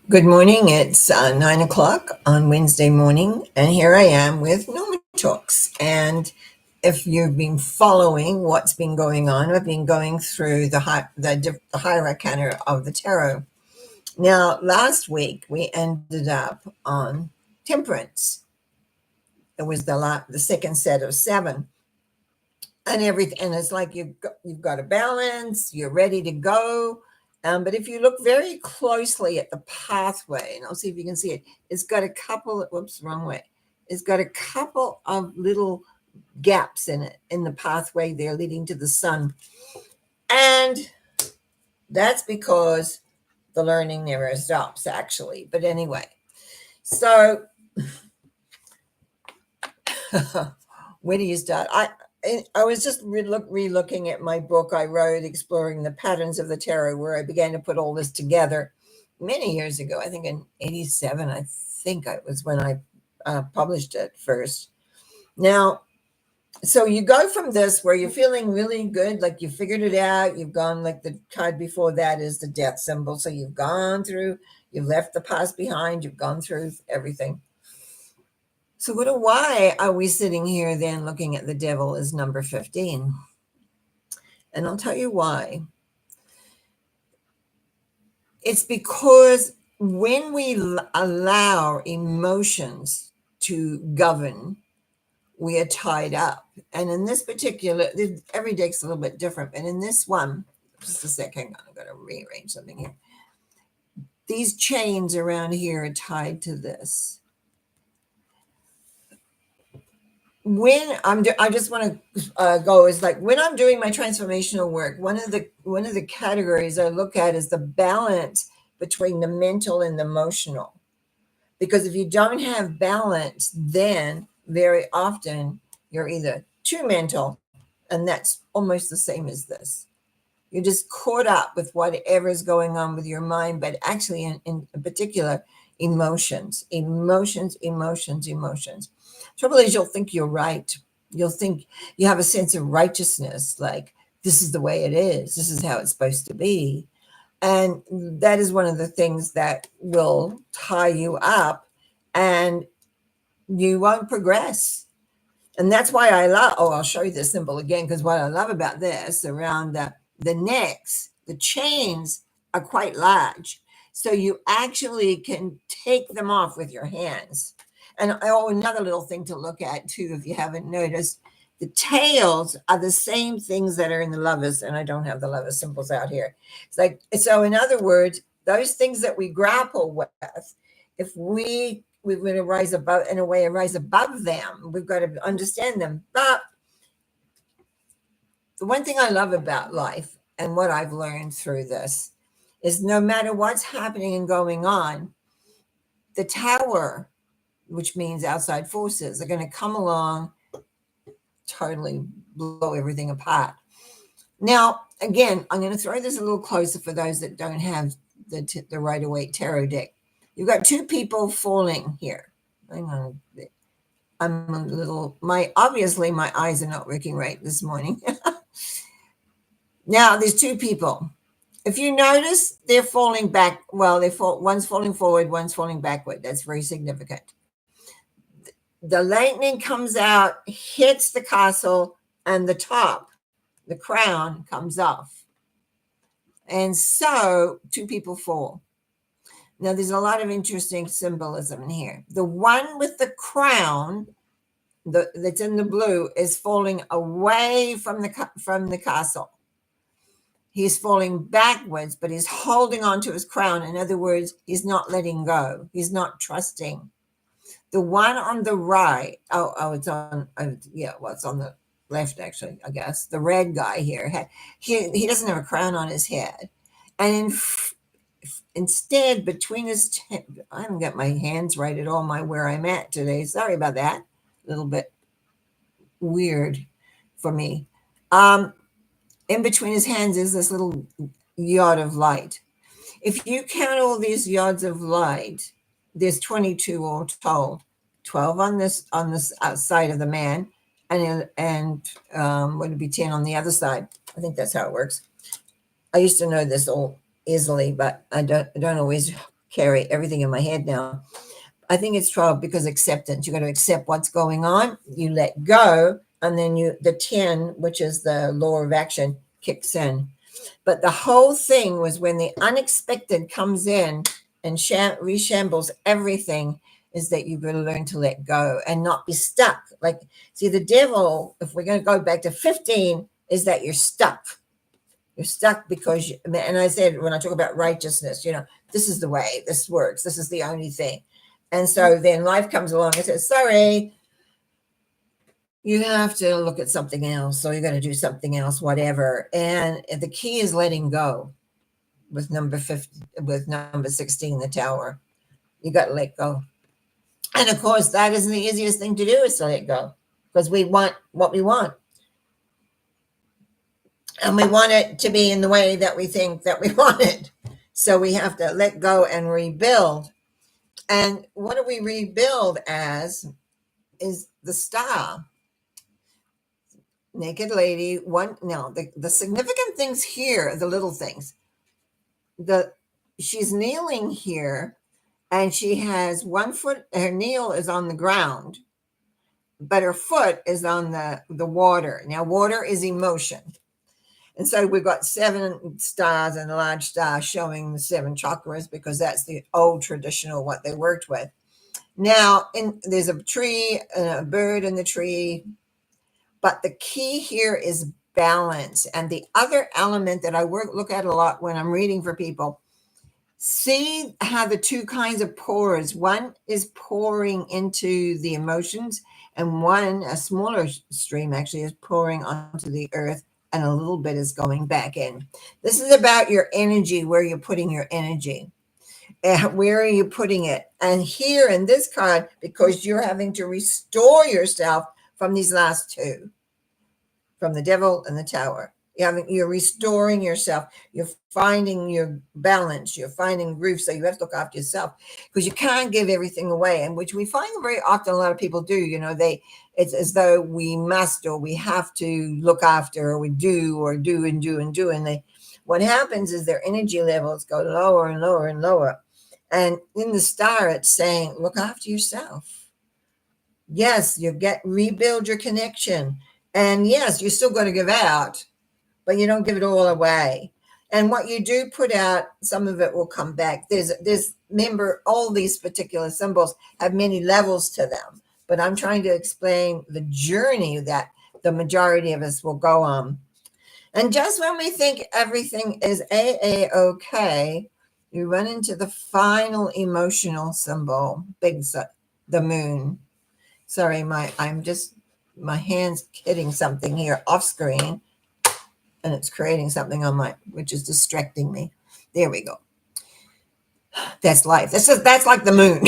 Good morning. It's 9 o'clock on Wednesday morning, and here I am with Norma Talks. And if you've been following what's been going on, I've been going through the Higher Arcana of the Tarot. Now, last week we ended up on Temperance. It was the second set of seven, and everything. And it's like you've got a balance. You're ready to go. But if you look very closely at the pathway, and I'll see if you can see it, it's got a couple, whoops, wrong way. It's got a couple of little gaps in it, in the pathway there leading to the sun. And that's because the learning never stops, actually. But anyway, so where do you start? I was just re-looking at my book I wrote, Exploring the Patterns of the Tarot, where I began to put all this together many years ago. I think in 87, I think it was when I published it first. Now, so you go from this where you're feeling really good, like you figured it out. You've gone, like the card before that is the death symbol. So you've gone through, you've left the past behind, you've gone through everything. So why are we sitting here then looking at the devil as number 15? And I'll tell you why. It's because when we allow emotions to govern, we are tied up. And in this particular, every deck's a little bit different. And in this one, just a second, I've got to rearrange something here. These chains around here are tied to this. When I just want to go is like when I'm doing my transformational work, one of the categories I look at is the balance between the mental and the emotional. Because if you don't have balance, then very often you're either too mental, and that's almost the same as this. You're just caught up with whatever is going on with your mind, but actually in particular, emotions. Trouble is, you'll think you're right. You'll think you have a sense of righteousness, like this is the way it is. This is how it's supposed to be. And that is one of the things that will tie you up and you won't progress. And that's why I love, I'll show you this symbol again, because what I love about this around the necks, the chains are quite large. So you actually can take them off with your hands. And another little thing to look at too, if you haven't noticed, the tails are the same things that are in the lovers, and I don't have the lover symbols out here. It's like, so in other words, those things that we grapple with, if we're going to rise above, in a way, rise above them, we've got to understand them. But the one thing I love about life and what I've learned through this is no matter what's happening and going on, the tower, which means outside forces, are going to come along, totally blow everything apart. Now, again, I'm going to throw this a little closer for those that don't have the Rider-Waite tarot deck. You've got two people falling here. Hang on. I'm a little, obviously my eyes are not working right this morning. Now, there's two people. If you notice, they're falling back. Well, one's falling forward, one's falling backward. That's very significant. The lightning comes out, hits the castle, and the top, the crown, comes off. And so two people fall. Now, there's a lot of interesting symbolism in here. The one with the crown that's in the blue is falling away from the castle. He's falling backwards, but he's holding on to his crown. In other words, he's not letting go. He's not trusting. The one on the right, it's on, it's on the left, actually, I guess. The red guy here, he doesn't have a crown on his head. And instead, between his, I haven't got my hands right at all, where I'm at today. Sorry about that. A little bit weird for me. In between his hands is this little yod of light. If you count all these yods of light, there's 22 all told. 12 on this side of the man, and would it be 10 on the other side? I think that's how it works. I used to know this all easily, but I don't always carry everything in my head now. I think it's 12 because acceptance. You got to accept what's going on. You let go, and then the 10, which is the law of action, kicks in. But the whole thing was when the unexpected comes in and reshambles everything, is that you've got to learn to let go and not be stuck. Like, see, the devil, if we're going to go back to 15, is that you're stuck. You're stuck because, and I said, when I talk about righteousness, this is the way, this works, this is the only thing. And so then life comes along and says, sorry, you have to look at something else, or you got to do something else, whatever. And the key is letting go with number 50, with number 16, the tower. You got to let go. And of course, that isn't the easiest thing to do, is to let go, because we want what we want. And we want it to be in the way that we think that we want it. So we have to let go and rebuild. And what do we rebuild as? Is the star. Naked lady. The significant things here, the little things. She's kneeling here, and she has one foot, her kneel is on the ground, but her foot is on the water. Now, water is emotion. And so we've got 7 stars and a large star showing the 7 chakras, because that's the old traditional, what they worked with. Now, there's a tree, a bird in the tree, but the key here is balance. And the other element that I look at a lot when I'm reading for people, see how the 2 kinds of pores, one is pouring into the emotions, and one, a smaller stream actually, is pouring onto the earth, and a little bit is going back in. This is about your energy, where you're putting your energy. Where are you putting it? And here in this card, because you're having to restore yourself from these last 2, from the devil and the tower. You're restoring yourself. You're finding your balance. You're finding groove. So you have to look after yourself, because you can't give everything away. And which we find very often a lot of people do. It's as though we must, or we have to look after, or we do, or do and do and do. And what happens is their energy levels go lower and lower and lower. And in the star, it's saying, look after yourself. Yes, rebuild your connection. And yes, you're still going to give out, but you don't give it all away. And what you do put out, some of it will come back. Remember, all these particular symbols have many levels to them, but I'm trying to explain the journey that the majority of us will go on. And just when we think everything is A-OK, you run into the final emotional symbol, the moon. Sorry, my hand's hitting something here off screen, and it's creating something which is distracting me. There we go. That's life. That's like the moon.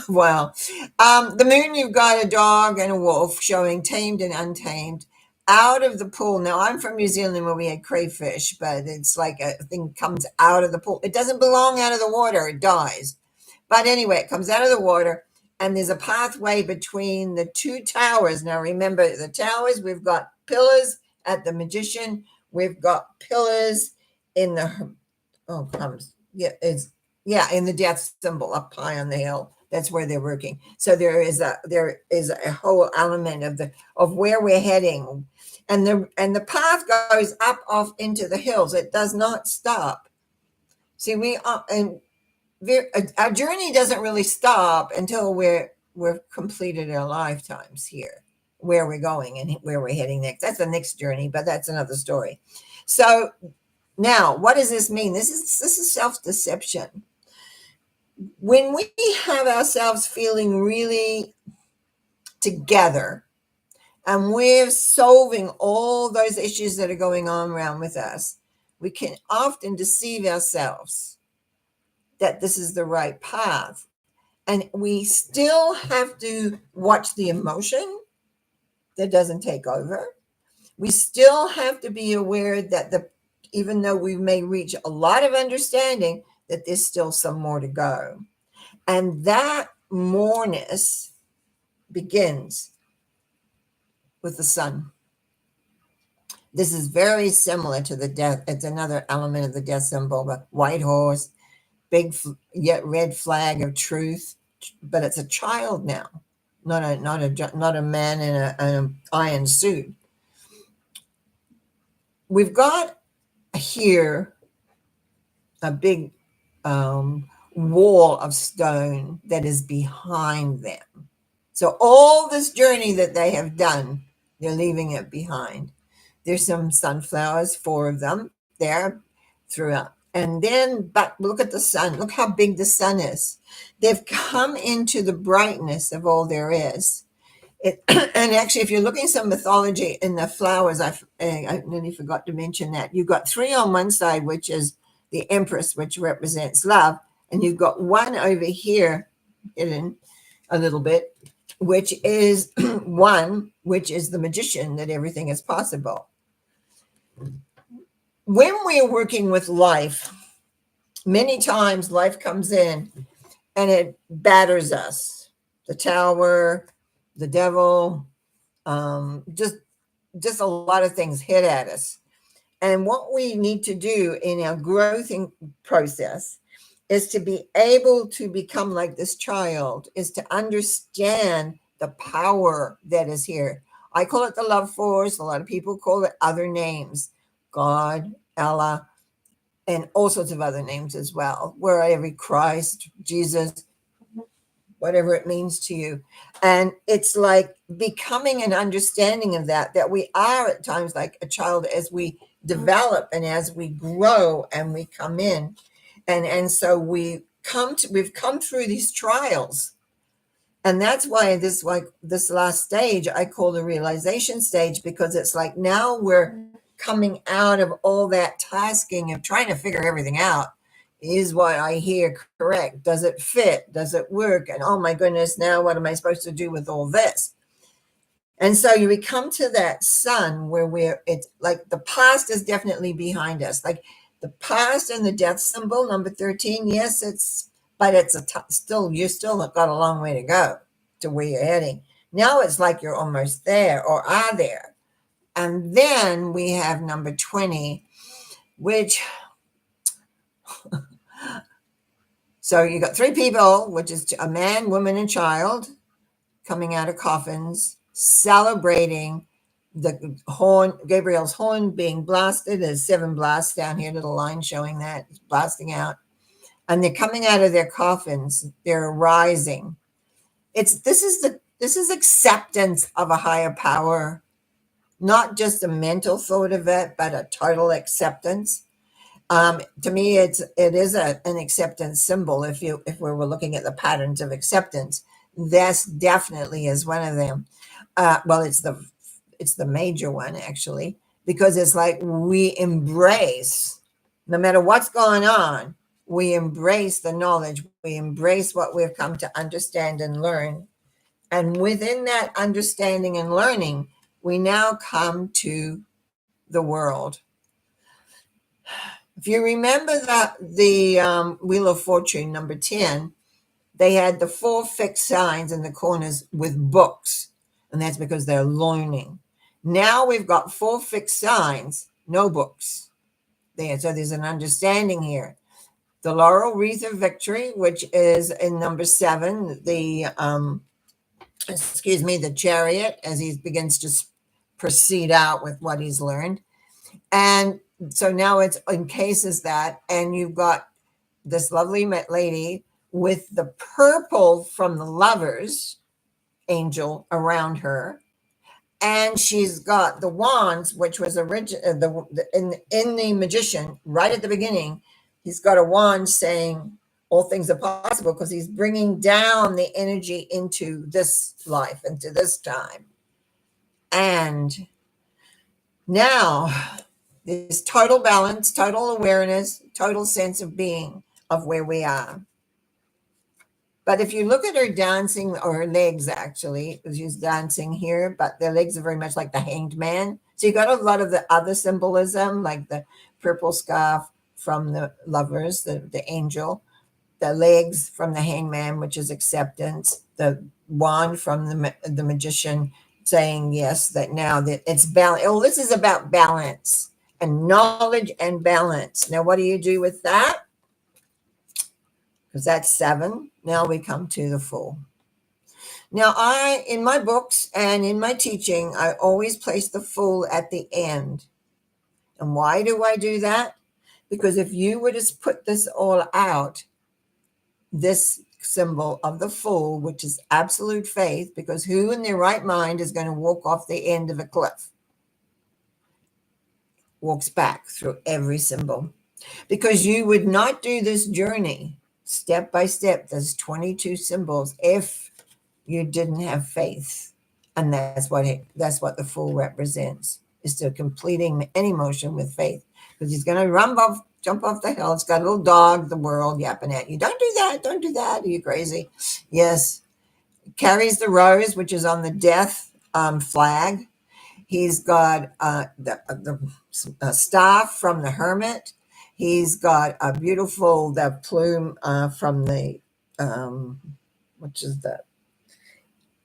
Wow. The moon, you've got a dog and a wolf showing tamed and untamed out of the pool. Now, I'm from New Zealand, where we had crayfish, but it's like a thing comes out of the pool. It doesn't belong out of the water. It dies. But anyway, it comes out of the water, and there's a pathway between the 2 towers. Now, remember, the towers, we've got pillars at the magician. We've got pillars in the, in the death symbol up high on the hill. That's where they're working. So there is a whole element of where we're heading, and the path goes up off into the hills. It does not stop. See, our journey doesn't really stop until we've completed our lifetimes here, where we're going and where we're heading next. That's the next journey, but that's another story. So now, what does this mean? This is self-deception. When we have ourselves feeling really together, and we're solving all those issues that are going on around with us, we can often deceive ourselves that this is the right path. And we still have to watch the emotion that doesn't take over. We still have to be aware that even though we may reach a lot of understanding, that there's still some more to go. And that moreness begins with the sun. This is very similar to the death. It's another element of the death symbol, the white horse, big yet red flag of truth, but it's a child now, not a man in an iron suit. We've got here a big wall of stone that is behind them. So all this journey that they have done, they're leaving it behind. There's some sunflowers, 4 of them there throughout. And then, but look at the sun. Look how big the sun is. They've come into the brightness of all there is. And actually, if you're looking at some mythology in the flowers, I nearly forgot to mention that. You've got 3 on one side, which is the Empress, which represents love. And you've got 1 over here, hidden a little bit, which is 1, which is the magician, that everything is possible. When we are working with life, many times life comes in and it batters us. The tower, the devil, just a lot of things hit at us. And what we need to do in our growing process is to be able to become like this child, is to understand the power that is here. I call it the love force. A lot of people call it other names, God, Allah, and all sorts of other names as well, wherever, Christ, Jesus, whatever it means to you. And it's like becoming an understanding of that we are at times like a child as we develop and as we grow and we come in. And so we've come through these trials. And that's why this last stage I call the realization stage, because it's like now we're coming out of all that tasking of trying to figure everything out. Is what I hear correct? Does it fit? Does it work? And oh my goodness, now what am I supposed to do with all this? And so we come to that sun where it's like the past is definitely behind us. Like the past and the death symbol, number 13, yes, but it's you still got a long way to go to where you're heading. Now it's like you're almost there or are there. And then we have number 20, which, so you got 3 people, which is a man, woman, and child coming out of coffins, celebrating the horn, Gabriel's horn being blasted. There's 7 blasts down here, little line showing that it's blasting out. And they're coming out of their coffins. They're rising. This is acceptance of a higher power, not just a mental thought of it, but a total acceptance. To me, it is an acceptance symbol. If we were looking at the patterns of acceptance, this definitely is one of them. Well, it's the major one actually, because it's like we embrace, no matter what's going on, we embrace the knowledge, we embrace what we've come to understand and learn. And within that understanding and learning, we now come to the world. If you remember that the Wheel of Fortune, number 10, they had the 4 fixed signs in the corners with books, and that's because they're learning. Now we've got 4 fixed signs, no books. So there's an understanding here. The laurel wreath of victory, which is in number 7, the chariot, as he begins to proceed out with what he's learned. And so now it's encases that, and you've got this lovely lady with the purple from the Lovers angel around her, and she's got the wands, which was in the magician right at the beginning. He's got a wand saying all things are possible, because he's bringing down the energy into this life, into this time. And now there's total balance, total awareness, total sense of being of where we are. But if you look at her dancing, or her legs actually, because she's dancing here, but their legs are very much like the hanged man. So you got a lot of the other symbolism, like the purple scarf from the Lovers, the angel, the legs from the hangman, which is acceptance, the wand from the magician saying yes, that now that it's balance. Oh, this is about balance and knowledge and balance. Now, what do you do with that? because that's 7. Now we come to the Fool. Now, in my books and in my teaching, I always place the Fool at the end. And why do I do that? Because if you were to put this all out, this symbol of the Fool, which is absolute faith, because who in their right mind is going to walk off the end of a cliff? Walks back through every symbol. Because you would not do this journey step by step, there's 22 symbols, if you didn't have faith. And that's what the Fool represents, is to completing any motion with faith. Because he's going to jump off the hill. It's got a little dog, the world, yapping at you. Don't do that. Don't do that. Are you crazy? Yes. Carries the rose, which is on the death flag. He's got the staff from the hermit. He's got a beautiful plume from the which is the,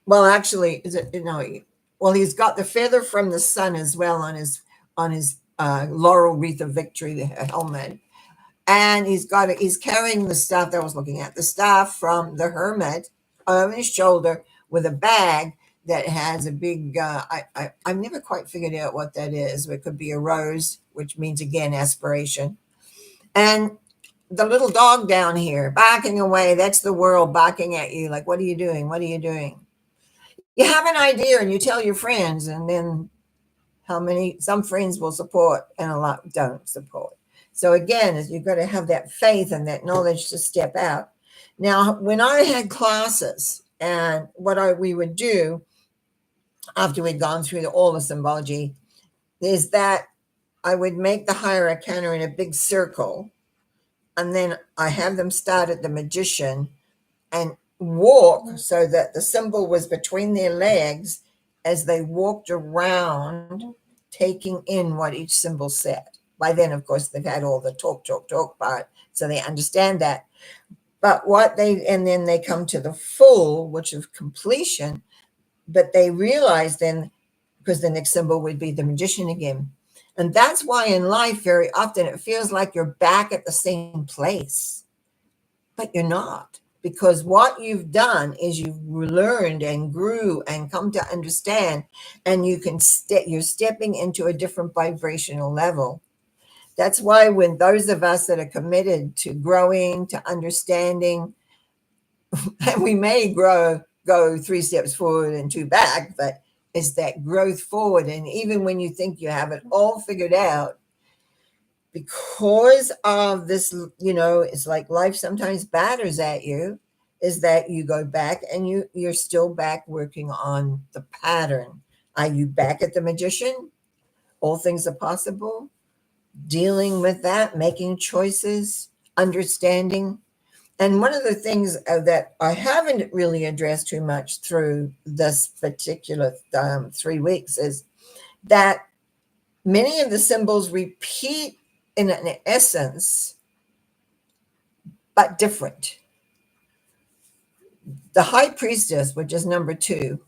well, actually, is it, no, well, he's got the feather from the sun as well on his laurel wreath of victory helmet. And he's carrying the staff that I was looking at, the staff from the hermit on his shoulder, with a bag that has a big, I've never quite figured out what that is. It could be a rose, which means, again, aspiration. And the little dog down here barking away, that's the world barking at you, like, what are you doing? What are you doing? You have an idea and you tell your friends, and then some friends will support and a lot don't support. So again, you've got to have that faith and that knowledge to step out. Now, when I had classes, and what we would do after we'd gone through all the symbology is that I would make the Higher Arcana in a big circle, and then I have them start at the magician and walk so that the symbol was between their legs as they walked around, taking in what each symbol said. By then, of course, they've had all the talk part, so they understand that. But and then they come to the Fool, which is completion, but they realize then, because the next symbol would be the magician again. And that's why in life, very often, it feels like you're back at the same place, but you're not. Because what you've done is you've learned and grew and come to understand, and you're stepping into a different vibrational level. That's why when those of us that are committed to growing, to understanding, and we may go 3 steps forward and 2 back, but it's that growth forward. And even when you think you have it all figured out, because of this, it's like life sometimes batters at you, is that you go back and you're still back working on the pattern. Are you back at the magician? All things are possible. Dealing with that, making choices, understanding. And one of the things that I haven't really addressed too much through this particular 3 weeks is that many of the symbols repeat in an essence, but different. The High Priestess, which is number 2,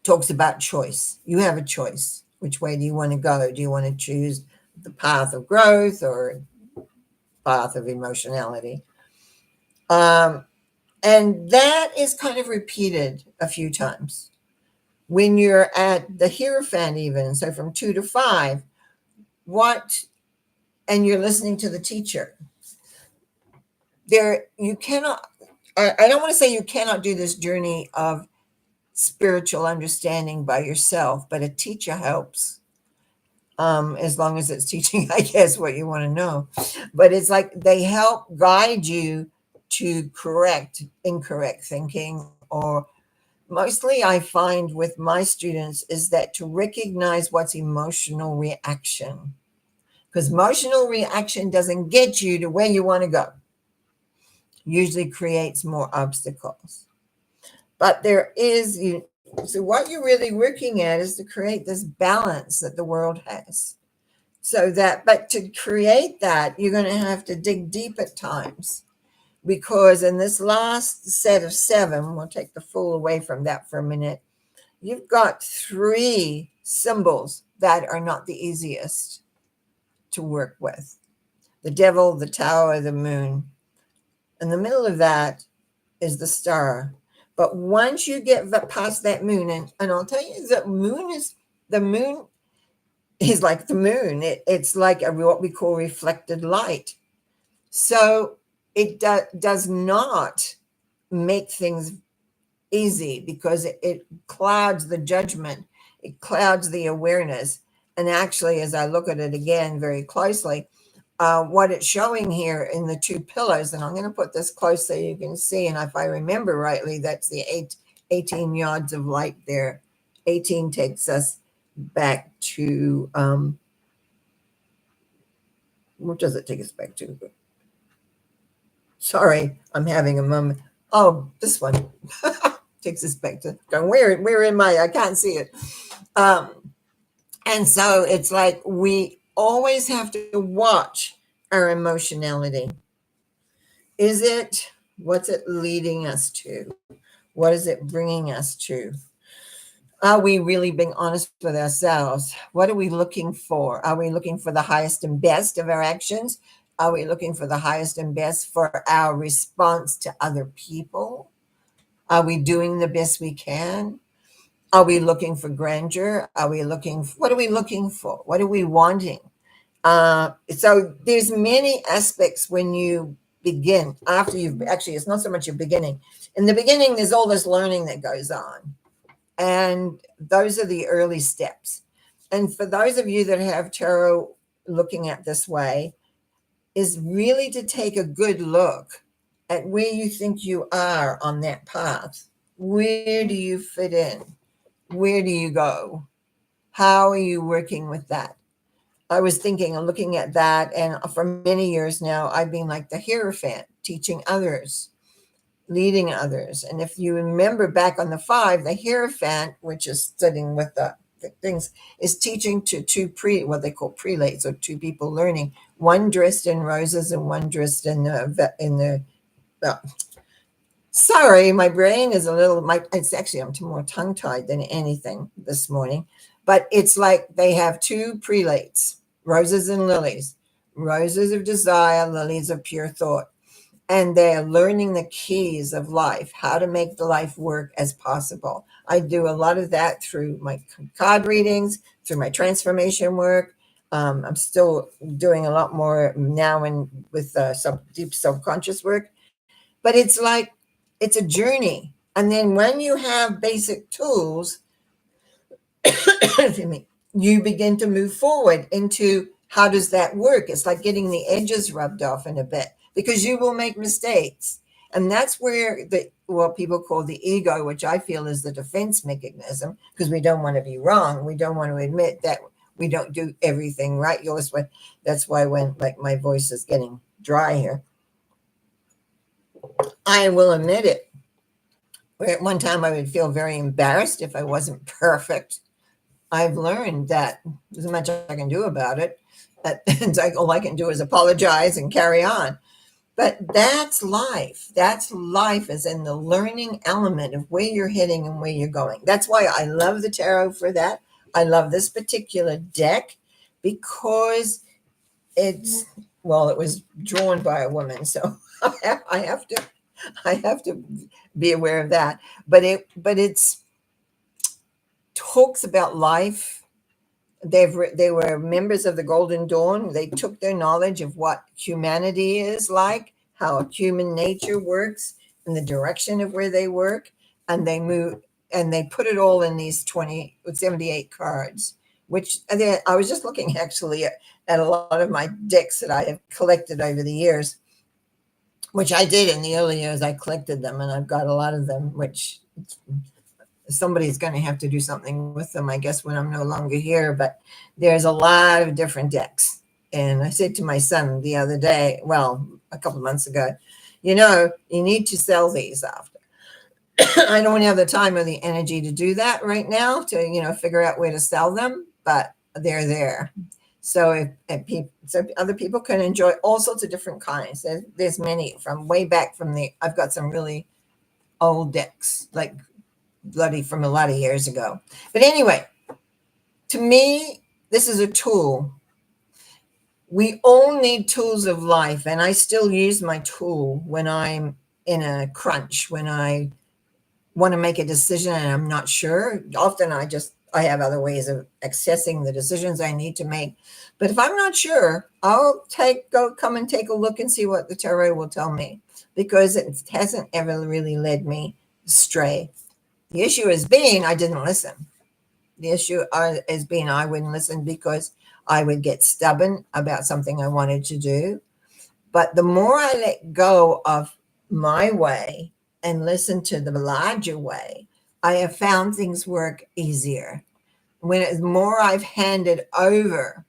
talks about choice. You have a choice. Which way do you want to go? Do you want to choose the path of growth or path of emotionality? And that is kind of repeated a few times. When you're at the Hierophant, even, so from 2 to 5, and you're listening to the teacher, you cannot, I don't want to say you cannot do this journey of spiritual understanding by yourself, but a teacher helps. As long as it's teaching, I guess, what you want to know. But it's like they help guide you to correct incorrect thinking, or mostly I find with my students is that to recognize what's emotional reaction, because emotional reaction doesn't get you to where you want to go. Usually creates more obstacles. But so what you're really working at is to create this balance that the world has. But to create that, you're going to have to dig deep at times, because in this last set of 7, we'll take the Fool away from that for a minute, you've got 3 symbols that are not the easiest to work with. The Devil, the Tower, the Moon. In the middle of that is the star. But once you get past that moon, and I'll tell you, the moon is like the moon. It's like what we call reflected light. So it does not make things easy, because it clouds the judgment, it clouds the awareness. And actually, as I look at it again very closely, what it's showing here in the two pillars, and I'm going to put this close so you can see, and if I remember rightly, that's the 18 yards of light there. 18 takes us back to, what does it take us back to? Sorry, I'm having a moment. Oh, this one takes us back to, where am I can't see it. And so it's like we always have to watch our emotionality. What's it leading us to? What is it bringing us to? Are we really being honest with ourselves? What are we looking for? Are we looking for the highest and best of our actions? Are we looking for the highest and best for our response to other people? Are we doing the best we can? Are we looking for grandeur? What are we looking for? What are we wanting? So there's many aspects when you begin. After you've actually, it's not so much your beginning. In the beginning, there's all this learning that goes on. And those are the early steps. And for those of you that have tarot looking at this way, is really to take a good look at where you think you are on that path. Where do you fit in? Where do you go? How are you working with that? I was thinking and looking at that, and for many years now, I've been like the Hierophant, teaching others, leading others. And if you remember back on the 5, the Hierophant, which is sitting with the things, is teaching to what they call prelates, or two people learning, one dressed in roses and one dressed in the sorry, my brain is it's actually, I'm more tongue tied than anything this morning, but it's like they have two prelates, roses and lilies, roses of desire, lilies of pure thought. And they're learning the keys of life, how to make the life work as possible. I do a lot of that through my card readings, through my transformation work. I'm still doing a lot more now with deep subconscious work. But it's a journey. And then when you have basic tools, you begin to move forward into how does that work? It's like getting the edges rubbed off in a bit, because you will make mistakes. And that's where what people call the ego, which I feel is the defense mechanism, because we don't want to be wrong. We don't want to admit that we don't do everything right. That's why when my voice is getting dry here, I will admit it. Where at one time I would feel very embarrassed if I wasn't perfect. I've learned that there's not much I can do about it. It's like all I can do is apologize and carry on. But that's life. That's life, is in the learning element of where you're heading and where you're going. That's why I love the tarot for that. I love this particular deck because it was drawn by a woman, so I have to be aware of that. But it's talks about life. They were members of the Golden Dawn. They took their knowledge of what humanity is like, how human nature works, and the direction of where they work, and they put it all in these 78 cards. Which I was just looking actually at a lot of my decks that I have collected over the years, which I did in the early years. I collected them, and I've got a lot of them, which somebody's going to have to do something with them, I guess, when I'm no longer here. But there's a lot of different decks. And I said to my son the other day, a couple of months ago, you need to sell these after. I don't have the time or the energy to do that right now, to, figure out where to sell them, but they're there. So so other people can enjoy all sorts of different kinds. There's many from way back I've got some really old decks, like bloody from a lot of years ago. But anyway, to me, this is a tool. We all need tools of life, and I still use my tool when I'm in a crunch, when I want to make a decision and I'm not sure. Often I have other ways of accessing the decisions I need to make. But if I'm not sure, I'll come and take a look and see what the tarot will tell me, because it hasn't ever really led me astray. The issue is being I didn't listen. The issue is being I wouldn't listen because I would get stubborn about something I wanted to do. But the more I let go of my way and listen to the larger way, I have found things work easier. When it's more I've handed over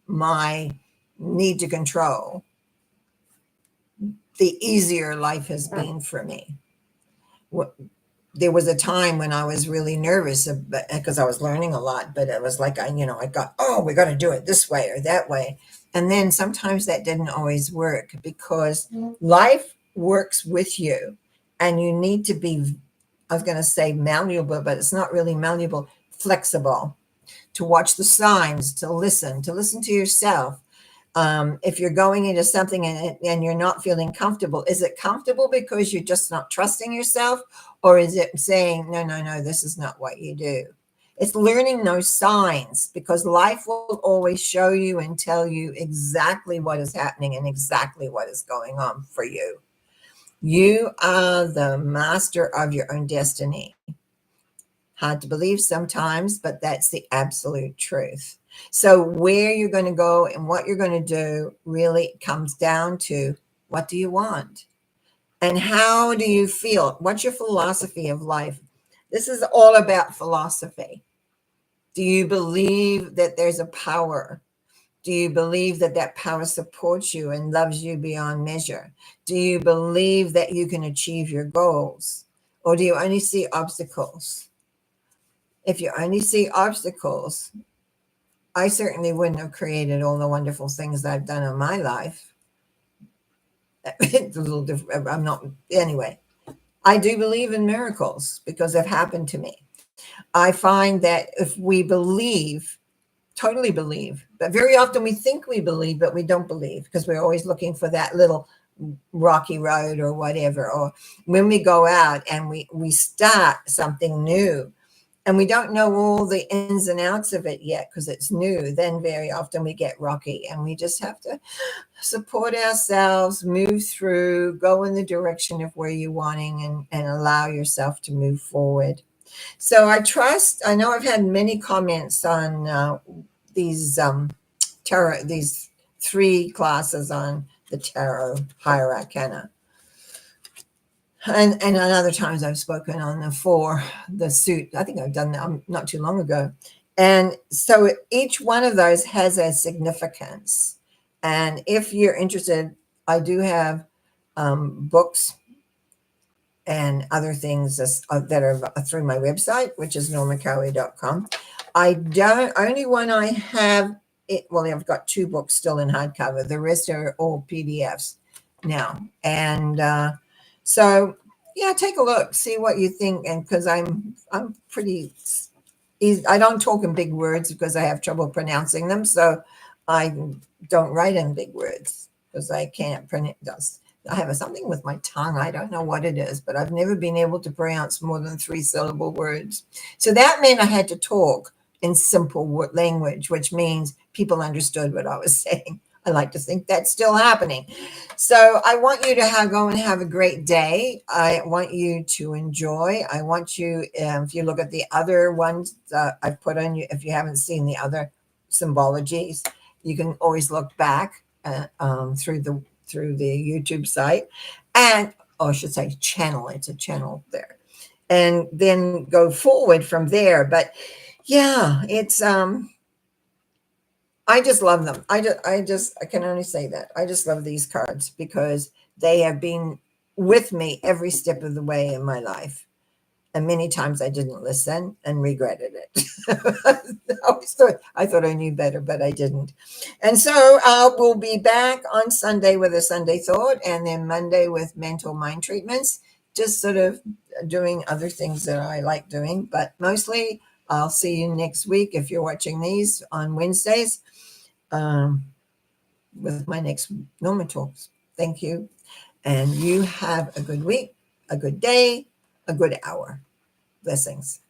my need to control, the easier life has been for me. There was a time when I was really nervous because I was learning a lot, but it was like I got, oh, we got to do it this way or that way. And then sometimes that didn't always work, because life works with you, and you need to be, I was going to say malleable, but it's not really malleable, flexible, to watch the signs, to listen to yourself. If you're going into something and you're not feeling comfortable, is it comfortable because you're just not trusting yourself? Or is it saying, no, no, no, this is not what you do? It's learning those signs, because life will always show you and tell you exactly what is happening and exactly what is going on for you. You are the master of your own destiny. Hard to believe sometimes, but that's the absolute truth. So where you're going to go and what you're going to do really comes down to, what do you want? And how do you feel? What's your philosophy of life? This is all about philosophy. Do you believe that there's a power? Do you believe that that power supports you and loves you beyond measure? Do you believe that you can achieve your goals? Or do you only see obstacles? If you only see obstacles, I certainly wouldn't have created all the wonderful things that I've done in my life. It's a little different. I'm not, anyway. I do believe in miracles because they've happened to me. I find that if we believe, totally believe, but very often we think we believe, but we don't believe, because we're always looking for that little rocky road or whatever. Or when we go out and we start something new, and we don't know all the ins and outs of it yet because it's new, then very often we get rocky, and we just have to support ourselves, move through, go in the direction of where you're wanting, and allow yourself to move forward. So I know I've had many comments on these tarot, these 3 classes on the tarot, Higher Arcana. And other times I've spoken on the suit. I think I've done that not too long ago. And so each one of those has a significance. And if you're interested, I do have books and other things that are through my website, which is normacowie.com. Only one I have, I've got 2 books still in hardcover. The rest are all PDFs now. And so, yeah, take a look, see what you think. And because I'm pretty easy, I don't talk in big words because I have trouble pronouncing them. So I don't write in big words because I can't pronounce. I have something with my tongue. I don't know what it is, but I've never been able to pronounce more than 3-syllable words. So that meant I had to talk in simple language, which means people understood what I was saying. I like to think that's still happening. So I want you to go and have a great day. I want you to enjoy. I want you, if you look at the other ones I've put on you, if you haven't seen the other symbologies, you can always look back through the YouTube site, and I should say channel. It's a channel there, and then go forward from there. But yeah, it's I just love them. I can only say that. I just love these cards because they have been with me every step of the way in my life. And many times I didn't listen and regretted it. I thought I knew better, but I didn't. And so we'll be back on Sunday with a Sunday thought, and then Monday with mental mind treatments, just sort of doing other things that I like doing. But mostly I'll see you next week if you're watching these on Wednesdays. with my next Norma Talks. Thank you. And you have a good week, a good day, a good hour. Blessings.